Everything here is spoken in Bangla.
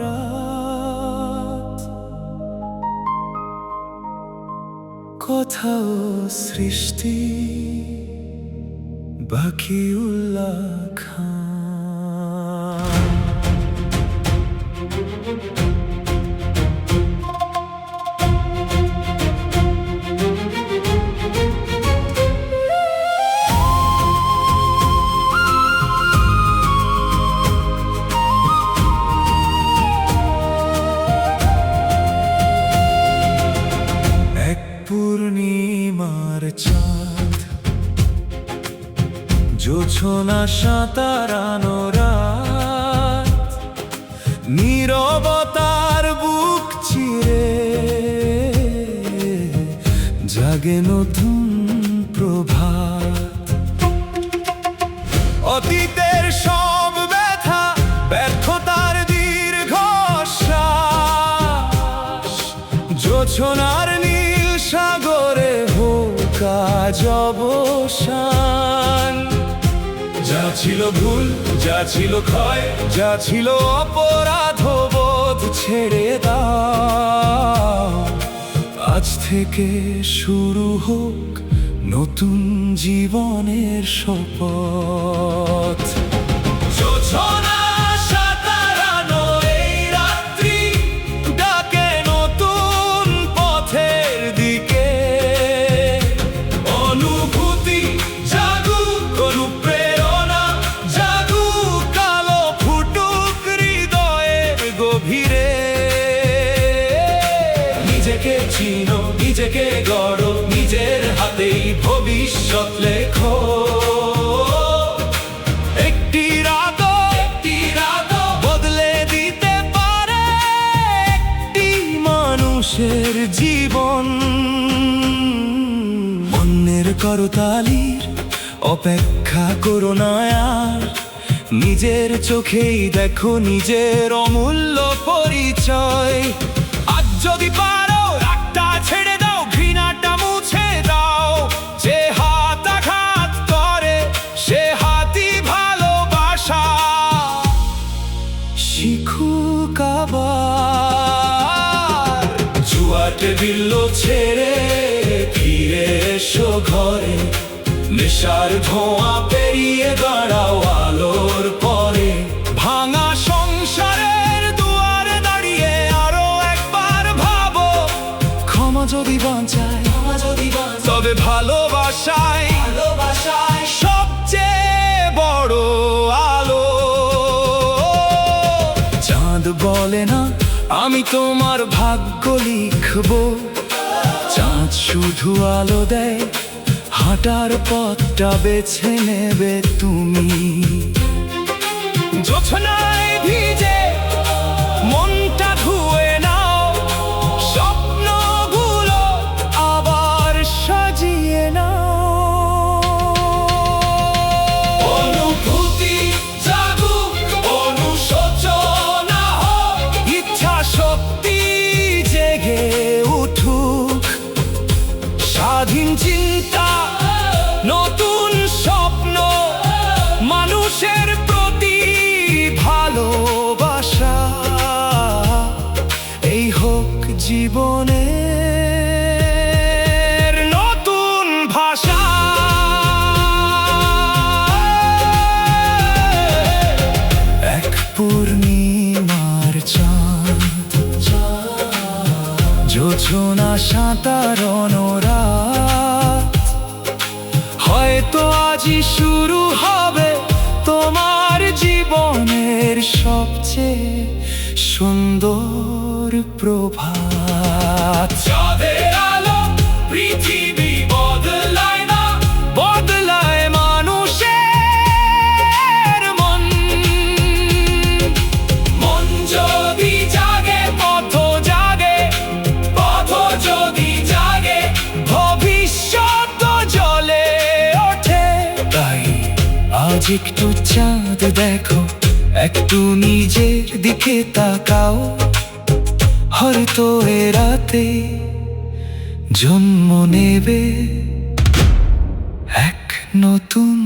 রাত, কোথাও সৃষ্টি বাকিউল্লাহ খান। পূর্ণিমার চাঁদ, জোছনা সাঁতারানো রাত, নীরবতার বুক চিরে জাগে নতুন প্রভাত। অতীতের সব ব্যথা, ব্যর্থতার দীর্ঘশ্বাস, জোছনার সাগরে হোক আজ অবসান। যা ছিল ভুল, যা ছিল ক্ষয়, যা ছিল অপরাধবোধ ছেড়ে দাও। আজ থেকে শুরু হোক নতুন জীবনের শপথ। জোছনা সাঁতারানো এই রাত্রি ডাকে নতুন পথের দিকে। অনুভূতি জাগুক, অনুপ্রেরণা জাগুক, আলো ফুটুক হৃদয়ের গভীরে। নিজেকে চিনো, নিজেকে গড়ো, নিজের হাতেই ভবিষ্যৎ লেখো। একটি রাত বদলে দিতে পারে একটি মানুষের জীবন। অন্যের করতালির অপেক্ষা করো না আর, নিজের চোখেই দেখো নিজের অমূল্য পরিচয়। আজ যদি পারো রাগটা ছেড়ে দাও, ঘৃণাটা মুছে দাও। যে হাত আঘাত করে সে হাতই ভালোবাসা শিখুক আবার। জুয়া টেবিল ছেড়ে ফিরে এসো ঘরে, নেশার ধোঁয়া পেরিয়ে দাঁড়াও আলোর পরে। ভাঙা সংসারের দুয়ারে দাঁড়িয়ে আরো একবার ভাবো, ক্ষমা যদি বাঁচায় তবে ভালোবাসায় সবচেয়ে বড় আলো। চাঁদ বলে না আমি তোমার ভাগ্য লিখবো, চাঁদ শুধু আলো দেয়, হাঁটার পথটা বেছে নেবে তুমি। জোছনায় ভিজে মনটা ধুয়ে নাও, স্বপ্নগুলো আবার সাজিয়ে নাও। অনুভূতি জাগুক, অনুশোচনা হোক, ইচ্ছা শক্তি জেগে উঠুক। স্বাধীন চিন্তা, নতুন স্বপ্ন, মানুষের প্রতি ভালোবাসা, এই হোক জীবনের নতুন ভাষা। এক পূর্ণিমার চাঁদ, জোছনা সাঁতারানো রাত, হয়তো আজই শুরু হবে তোমার জীবনের সবচেয়ে সুন্দর প্রভাত। চাঁদের আলো পৃথিবী বদলায় না, বদলায় মানুষের মন। মন যদি জাগে পথ জাগে, পথ যদি জাগে ভবিষ্যৎ জ্বলে ওঠে। তাই আজ একটু চাঁদ দেখো, একটু নিজের দিকে তাকাও। হয়তো এ রাতে জন্ম নেবে এক নতুন